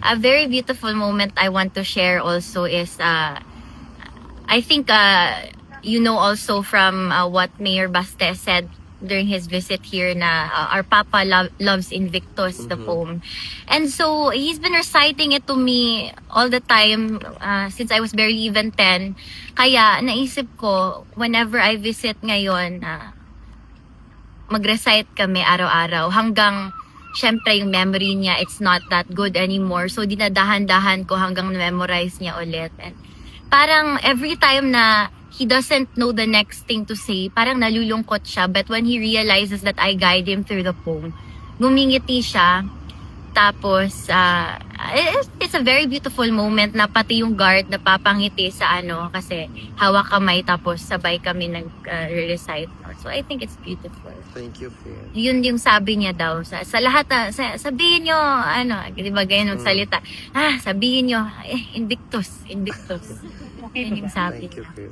A very beautiful moment I want to share also is, I think, you know also from what Mayor Baste said during his visit here na our Papa loves Invictus, the poem. And so, he's been reciting it to me all the time since I was barely even 10. Kaya, naisip ko, whenever I visit ngayon, mag-recite kami araw-araw hanggang syempre yung memory niya, it's not that good anymore. So, dinadahan-dahan ko hanggang memorize niya ulit. And parang every time na he doesn't know the next thing to say, parang nalulungkot siya. But when he realizes that I guide him through the poem, gumingiti siya. Tapos, it's a very beautiful moment na pati yung guard napapangiti sa kasi hawak kamay tapos sabay kami nag-recite. So, I think it's beautiful. Thank you, Phil. Yun yung sabi niya daw. Sa lahat, sabihin nyo, di ba ganyan magsalita? Sabihin nyo, Invictus, Invictus. Yun yung sabi Thank you, niya. Phil.